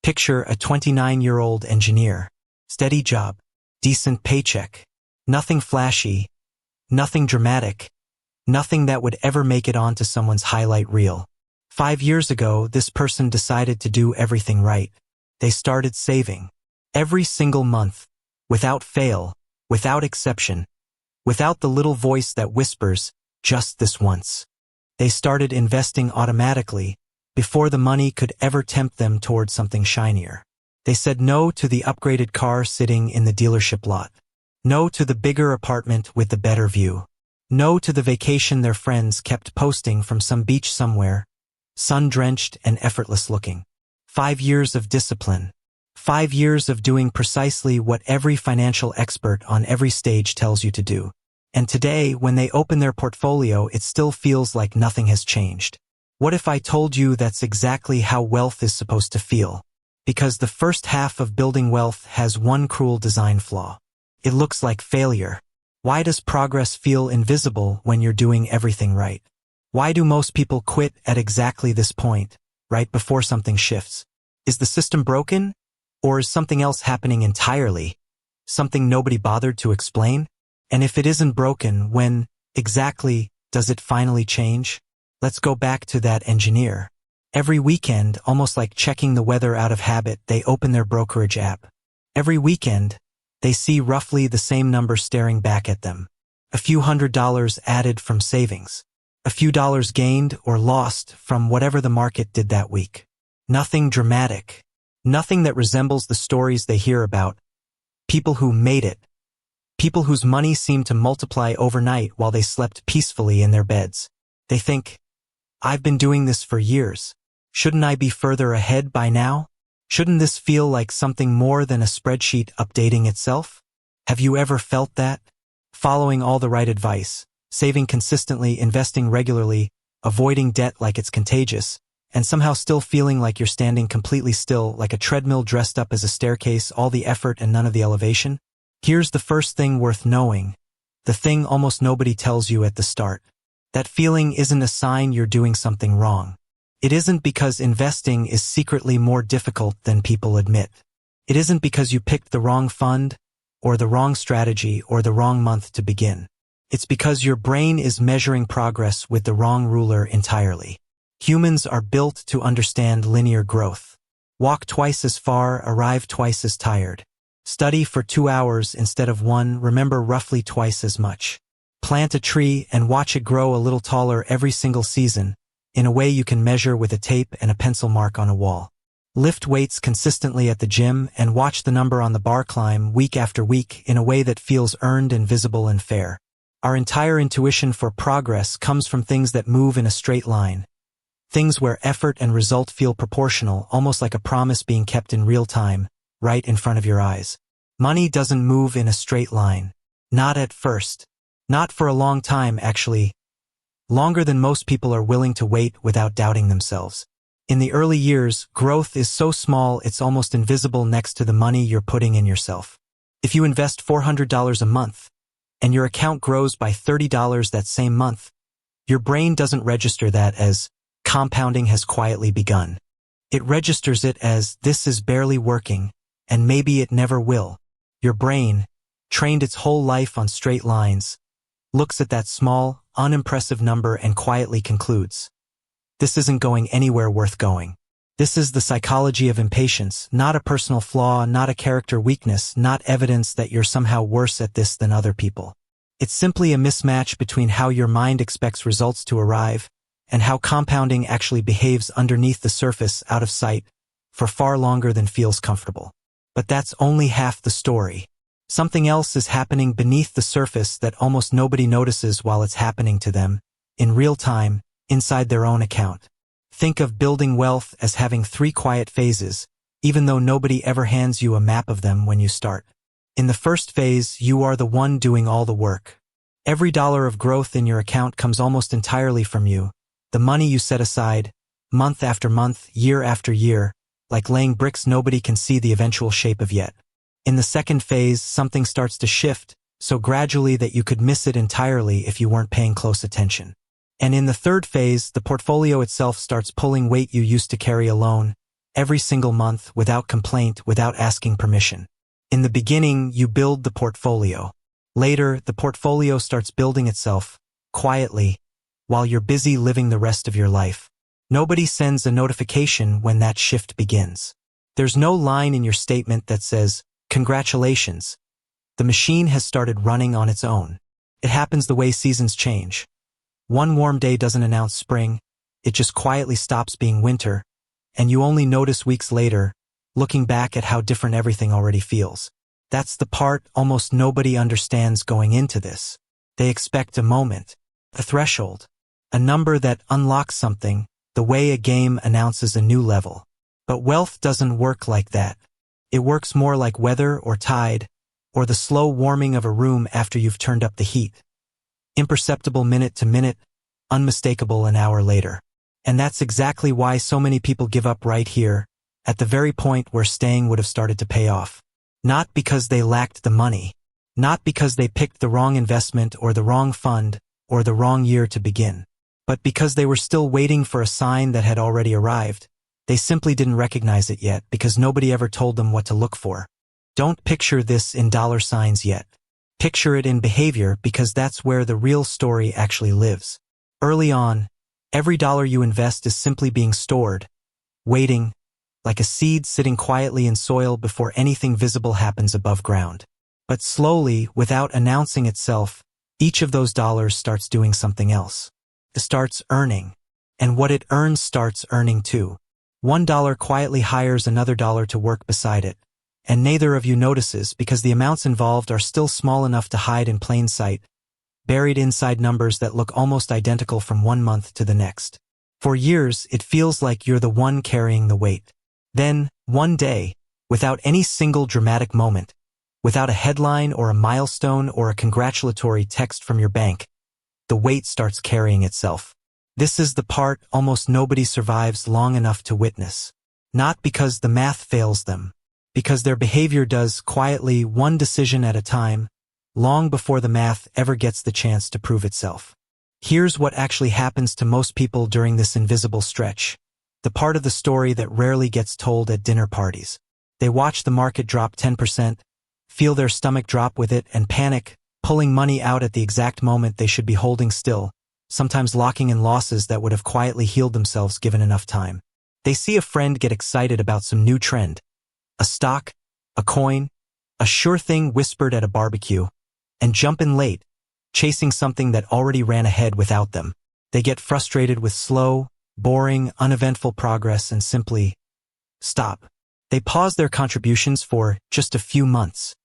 Picture a 29-year-old engineer. Steady job. Decent paycheck. Nothing flashy. Nothing dramatic. Nothing that would ever make it onto someone's highlight reel. 5 years ago, this person decided to do everything right. They started saving. Every single month. Without fail. Without exception. Without the little voice that whispers, just this once. They started investing automatically, before the money could ever tempt them towards something shinier. They said no to the upgraded car sitting in the dealership lot. No to the bigger apartment with the better view. No to the vacation their friends kept posting from some beach somewhere, sun-drenched and effortless looking. 5 years of discipline. 5 years of doing precisely what every financial expert on every stage tells you to do. And today, when they open their portfolio, it still feels like nothing has changed. What if I told you that's exactly how wealth is supposed to feel? Because the first half of building wealth has one cruel design flaw. It looks like failure. Why does progress feel invisible when you're doing everything right? Why do most people quit at exactly this point, right before something shifts? Is the system broken? Or is something else happening entirely? Something nobody bothered to explain? And if it isn't broken, when, exactly, does it finally change? Let's go back to that engineer. Every weekend, almost like checking the weather out of habit, they open their brokerage app. Every weekend, they see roughly the same number staring back at them. A few $100s added from savings. A few dollars gained or lost from whatever the market did that week. Nothing dramatic. Nothing that resembles the stories they hear about. People who made it. People whose money seemed to multiply overnight while they slept peacefully in their beds. They think, I've been doing this for years. Shouldn't I be further ahead by now? Shouldn't this feel like something more than a spreadsheet updating itself? Have you ever felt that? Following all the right advice, saving consistently, investing regularly, avoiding debt like it's contagious, and somehow still feeling like you're standing completely still, like a treadmill dressed up as a staircase, all the effort and none of the elevation? Here's the first thing worth knowing. The thing almost nobody tells you at the start. That feeling isn't a sign you're doing something wrong. It isn't because investing is secretly more difficult than people admit. It isn't because you picked the wrong fund, or the wrong strategy, or the wrong month to begin. It's because your brain is measuring progress with the wrong ruler entirely. Humans are built to understand linear growth. Walk twice as far, arrive twice as tired. Study for 2 hours instead of 1, remember roughly twice as much. Plant a tree and watch it grow a little taller every single season, in a way you can measure with a tape and a pencil mark on a wall. Lift weights consistently at the gym and watch the number on the bar climb week after week in a way that feels earned and visible and fair. Our entire intuition for progress comes from things that move in a straight line. Things where effort and result feel proportional, almost like a promise being kept in real time, right in front of your eyes. Money doesn't move in a straight line. Not at first. Not for a long time, actually. Longer than most people are willing to wait without doubting themselves. In the early years, growth is so small it's almost invisible next to the money you're putting in yourself. If you invest $400 a month, and your account grows by $30 that same month, your brain doesn't register that as compounding has quietly begun. It registers it as this is barely working, and maybe it never will. Your brain, trained its whole life on straight lines, looks at that small, unimpressive number and quietly concludes, this isn't going anywhere worth going. This is the psychology of impatience, not a personal flaw, not a character weakness, not evidence that you're somehow worse at this than other people. It's simply a mismatch between how your mind expects results to arrive and how compounding actually behaves underneath the surface, out of sight, for far longer than feels comfortable. But that's only half the story. Something else is happening beneath the surface that almost nobody notices while it's happening to them, in real time, inside their own account. Think of building wealth as having 3 quiet phases, even though nobody ever hands you a map of them when you start. In the first phase, you are the one doing all the work. Every dollar of growth in your account comes almost entirely from you, the money you set aside, month after month, year after year, like laying bricks nobody can see the eventual shape of yet. In the second phase, something starts to shift, so gradually that you could miss it entirely if you weren't paying close attention. And in the third phase, the portfolio itself starts pulling weight you used to carry alone, every single month, without complaint, without asking permission. In the beginning, you build the portfolio. Later, the portfolio starts building itself, quietly, while you're busy living the rest of your life. Nobody sends a notification when that shift begins. There's no line in your statement that says, "Congratulations. The machine has started running on its own." It happens the way seasons change. One warm day doesn't announce spring, it just quietly stops being winter, and you only notice weeks later, looking back at how different everything already feels. That's the part almost nobody understands going into this. They expect a moment, a threshold, a number that unlocks something, the way a game announces a new level. But wealth doesn't work like that. It works more like weather or tide, or the slow warming of a room after you've turned up the heat. Imperceptible minute to minute, unmistakable an hour later. And that's exactly why so many people give up right here, at the very point where staying would have started to pay off. Not because they lacked the money, not because they picked the wrong investment or the wrong fund or the wrong year to begin, but because they were still waiting for a sign that had already arrived. They simply didn't recognize it yet because nobody ever told them what to look for. Don't picture this in dollar signs yet. Picture it in behavior, because that's where the real story actually lives. Early on, every dollar you invest is simply being stored, waiting, like a seed sitting quietly in soil before anything visible happens above ground. But slowly, without announcing itself, each of those dollars starts doing something else. It starts earning. And what it earns starts earning too. $1 quietly hires another dollar to work beside it. And neither of you notices because the amounts involved are still small enough to hide in plain sight, buried inside numbers that look almost identical from one month to the next. For years, it feels like you're the one carrying the weight. Then, one day, without any single dramatic moment, without a headline or a milestone or a congratulatory text from your bank, the weight starts carrying itself. This is the part almost nobody survives long enough to witness. Not because the math fails them, because their behavior does, quietly, one decision at a time, long before the math ever gets the chance to prove itself. Here's what actually happens to most people during this invisible stretch, the part of the story that rarely gets told at dinner parties. They watch the market drop 10%, feel their stomach drop with it, and panic, pulling money out at the exact moment they should be holding still, sometimes locking in losses that would have quietly healed themselves given enough time. They see a friend get excited about some new trend, a stock, a coin, a sure thing whispered at a barbecue, and jump in late, chasing something that already ran ahead without them. They get frustrated with slow, boring, uneventful progress and simply stop. They pause their contributions for just a few months,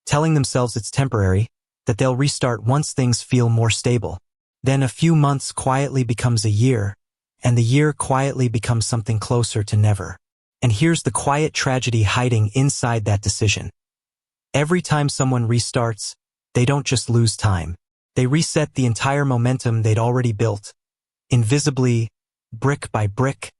telling themselves it's temporary, that they'll restart once things feel more stable. Then a few months quietly becomes a year, and the year quietly becomes something closer to never. And here's the quiet tragedy hiding inside that decision. Every time someone restarts, they don't just lose time. They reset the entire momentum they'd already built, invisibly, brick by brick,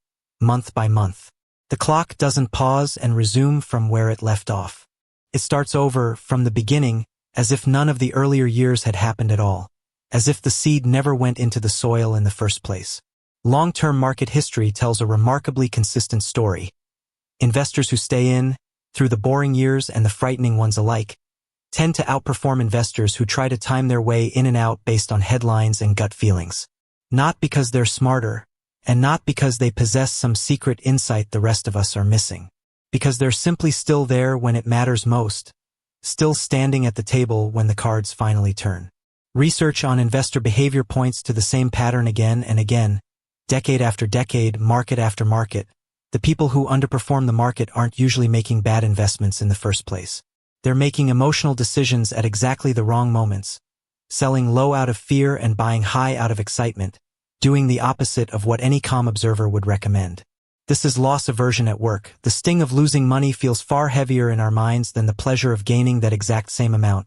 month by month. The clock doesn't pause and resume from where it left off. It starts over from the beginning, as if none of the earlier years had happened at all, as if the seed never went into the soil in the first place. Long-term market history tells a remarkably consistent story. Investors who stay in, through the boring years and the frightening ones alike, tend to outperform investors who try to time their way in and out based on headlines and gut feelings. Not because they're smarter, and not because they possess some secret insight the rest of us are missing. Because they're simply still there when it matters most, still standing at the table when the cards finally turn. Research on investor behavior points to the same pattern again and again, decade after decade, market after market. The people who underperform the market aren't usually making bad investments in the first place. They're making emotional decisions at exactly the wrong moments, selling low out of fear and buying high out of excitement, doing the opposite of what any calm observer would recommend. This is loss aversion at work. The sting of losing money feels far heavier in our minds than the pleasure of gaining that exact same amount.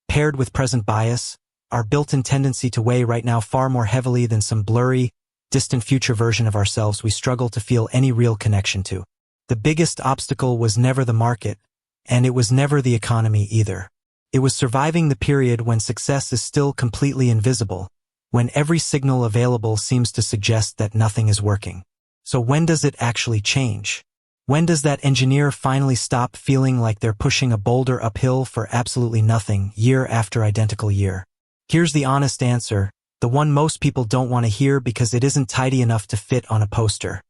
Paired with present bias, our built-in tendency to weigh right now far more heavily than some blurry, distant future version of ourselves we struggle to feel any real connection to. The biggest obstacle was never the market, and it was never the economy either. It was surviving the period when success is still completely invisible, when every signal available seems to suggest that nothing is working. So when does it actually change? When does that engineer finally stop feeling like they're pushing a boulder uphill for absolutely nothing, year after identical year? Here's the honest answer, the one most people don't want to hear because it isn't tidy enough to fit on a poster.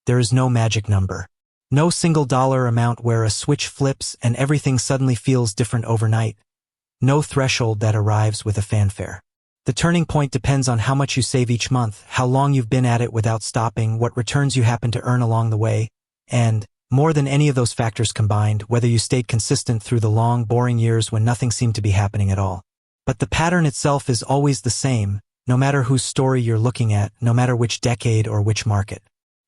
There is no magic number. No single dollar amount where a switch flips and everything suddenly feels different overnight. No threshold that arrives with a fanfare. The turning point depends on how much you save each month, how long you've been at it without stopping, what returns you happen to earn along the way, and, more than any of those factors combined, whether you stayed consistent through the long, boring years when nothing seemed to be happening at all. But the pattern itself is always the same, no matter whose story you're looking at, no matter which decade or which market.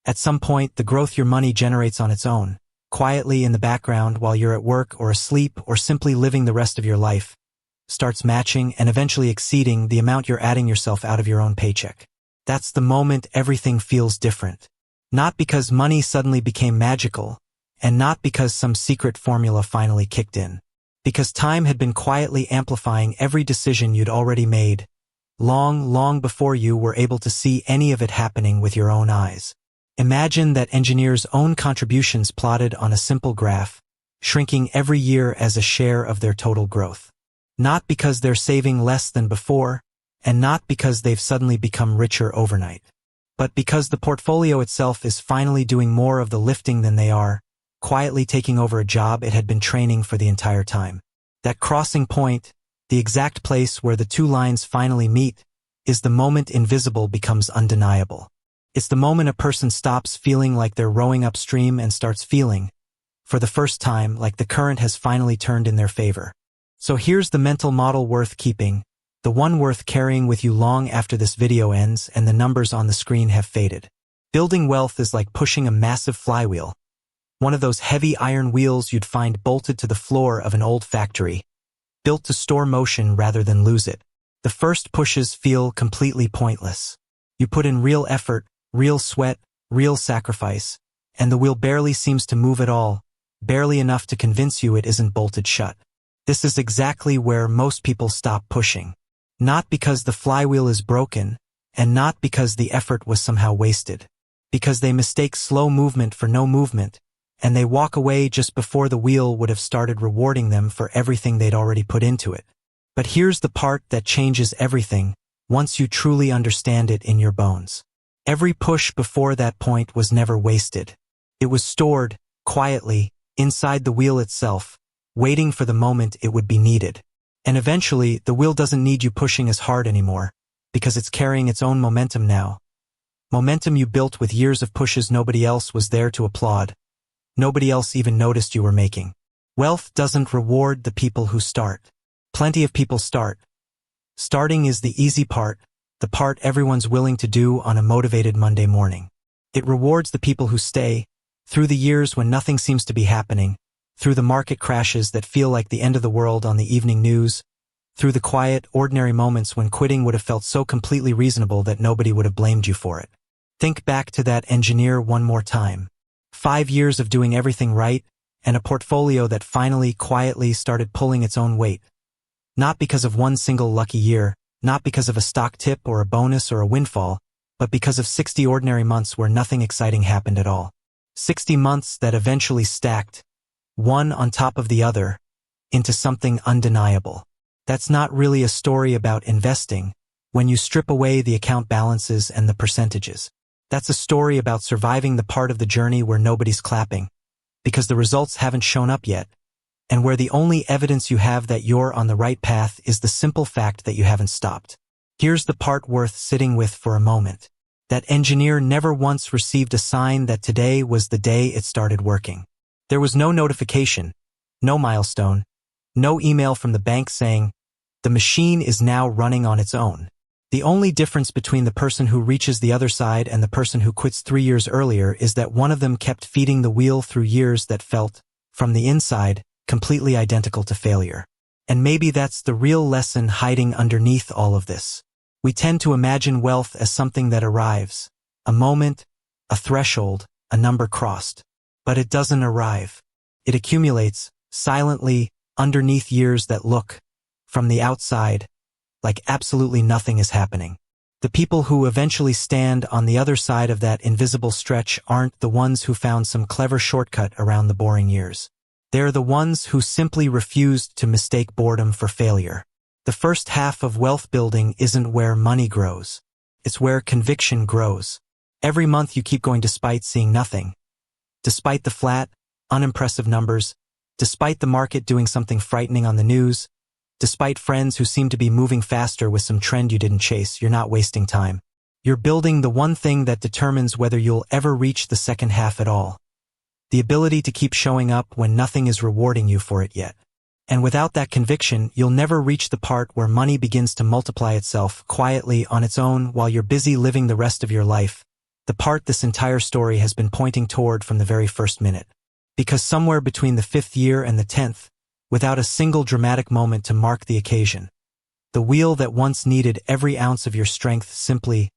At some point, the growth your money generates on its own, quietly in the background while you're at work or asleep or simply living the rest of your life, starts matching and eventually exceeding the amount you're adding yourself out of your own paycheck. That's the moment everything feels different. Not because money suddenly became magical, and not because some secret formula finally kicked in. Because time had been quietly amplifying every decision you'd already made, long before you were able to see any of it happening with your own eyes. Imagine that engineer's own contributions plotted on a simple graph, shrinking every year as a share of their total growth. Not because they're saving less than before, and not because they've suddenly become richer overnight, but because the portfolio itself is finally doing more of the lifting than they are, quietly taking over a job it had been training for the entire time. That crossing point, the exact place where the two lines finally meet, is the moment invisible becomes undeniable. It's the moment a person stops feeling like they're rowing upstream and starts feeling, for the first time, like the current has finally turned in their favor. So here's the mental model worth keeping, the one worth carrying with you long after this video ends and the numbers on the screen have faded. Building wealth is like pushing a massive flywheel, one of those heavy iron wheels you'd find bolted to the floor of an old factory, built to store motion rather than lose it. The first pushes feel completely pointless. You put in real effort, real sweat, real sacrifice, and the wheel barely seems to move at all, barely enough to convince you it isn't bolted shut. This is exactly where most people stop pushing. Not because the flywheel is broken, and not because the effort was somehow wasted. Because they mistake slow movement for no movement, and they walk away just before the wheel would have started rewarding them for everything they'd already put into it. But here's the part that changes everything, once you truly understand it in your bones. Every push before that point was never wasted. It was stored, quietly, inside the wheel itself, waiting for the moment it would be needed. And eventually, the wheel doesn't need you pushing as hard anymore, because it's carrying its own momentum now. Momentum you built with years of pushes nobody else was there to applaud. Nobody else even noticed you were making. Wealth doesn't reward the people who start. Plenty of people start. Starting is the easy part, the part everyone's willing to do on a motivated Monday morning. It rewards the people who stay, through the years when nothing seems to be happening, through the market crashes that feel like the end of the world on the evening news, through the quiet, ordinary moments when quitting would have felt so completely reasonable that nobody would have blamed you for it. Think back to that engineer one more time. 5 years of doing everything right, and a portfolio that finally, quietly started pulling its own weight. Not because of one single lucky year, not because of a stock tip or a bonus or a windfall, but because of 60 ordinary months where nothing exciting happened at all. 60 months that eventually stacked, one on top of the other, into something undeniable. That's not really a story about investing, when you strip away the account balances and the percentages. That's a story about surviving the part of the journey where nobody's clapping, because the results haven't shown up yet, and where the only evidence you have that you're on the right path is the simple fact that you haven't stopped. Here's the part worth sitting with for a moment. That engineer never once received a sign that today was the day it started working. There was no notification, no milestone, no email from the bank saying, "The machine is now running on its own." The only difference between the person who reaches the other side and the person who quits 3 years earlier is that one of them kept feeding the wheel through years that felt, from the inside, completely identical to failure. And maybe that's the real lesson hiding underneath all of this. We tend to imagine wealth as something that arrives, a moment, a threshold, a number crossed. But it doesn't arrive. It accumulates, silently, underneath years that look, from the outside, like absolutely nothing is happening. The people who eventually stand on the other side of that invisible stretch aren't the ones who found some clever shortcut around the boring years. They're the ones who simply refused to mistake boredom for failure. The first half of wealth building isn't where money grows. It's where conviction grows. Every month you keep going despite seeing nothing. Despite the flat, unimpressive numbers, despite the market doing something frightening on the news, despite friends who seem to be moving faster with some trend you didn't chase, you're not wasting time. You're building the one thing that determines whether you'll ever reach the second half at all. The ability to keep showing up when nothing is rewarding you for it yet. And without that conviction, you'll never reach the part where money begins to multiply itself quietly on its own while you're busy living the rest of your life, the part this entire story has been pointing toward from the very first minute. Because somewhere between the 5th year and the 10th, without a single dramatic moment to mark the occasion, the wheel that once needed every ounce of your strength simply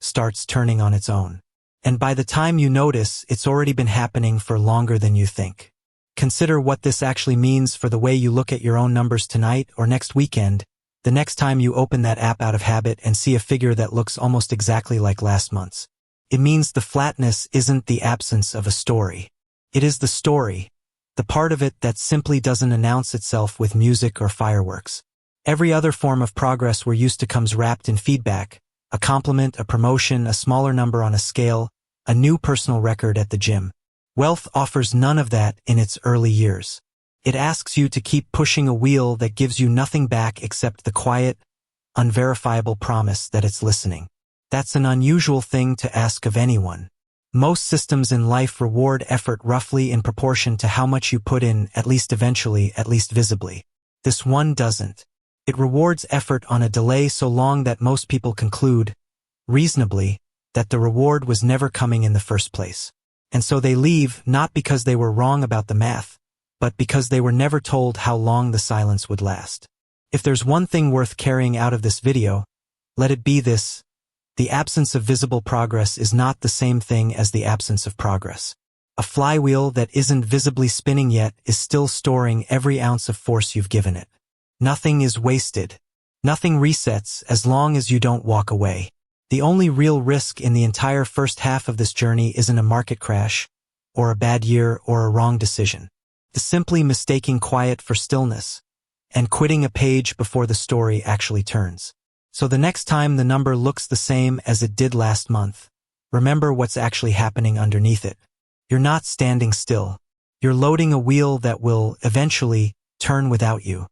starts turning on its own. And by the time you notice, it's already been happening for longer than you think. Consider what this actually means for the way you look at your own numbers tonight or next weekend, the next time you open that app out of habit and see a figure that looks almost exactly like last month's. It means the flatness isn't the absence of a story. It is the story, the part of it that simply doesn't announce itself with music or fireworks. Every other form of progress we're used to comes wrapped in feedback, a compliment, a promotion, a smaller number on a scale, a new personal record at the gym. Wealth offers none of that in its early years. It asks you to keep pushing a wheel that gives you nothing back except the quiet, unverifiable promise that it's listening. That's an unusual thing to ask of anyone. Most systems in life reward effort roughly in proportion to how much you put in, at least eventually, at least visibly. This one doesn't. It rewards effort on a delay so long that most people conclude, reasonably, that the reward was never coming in the first place. And so they leave not because they were wrong about the math, but because they were never told how long the silence would last. If there's one thing worth carrying out of this video, let it be this: the absence of visible progress is not the same thing as the absence of progress. A flywheel that isn't visibly spinning yet is still storing every ounce of force you've given it. Nothing is wasted. Nothing resets as long as you don't walk away. The only real risk in the entire first half of this journey isn't a market crash, or a bad year, or a wrong decision. It's simply mistaking quiet for stillness, and quitting a page before the story actually turns. So the next time the number looks the same as it did last month, remember what's actually happening underneath it. You're not standing still. You're loading a wheel that will, eventually, turn without you.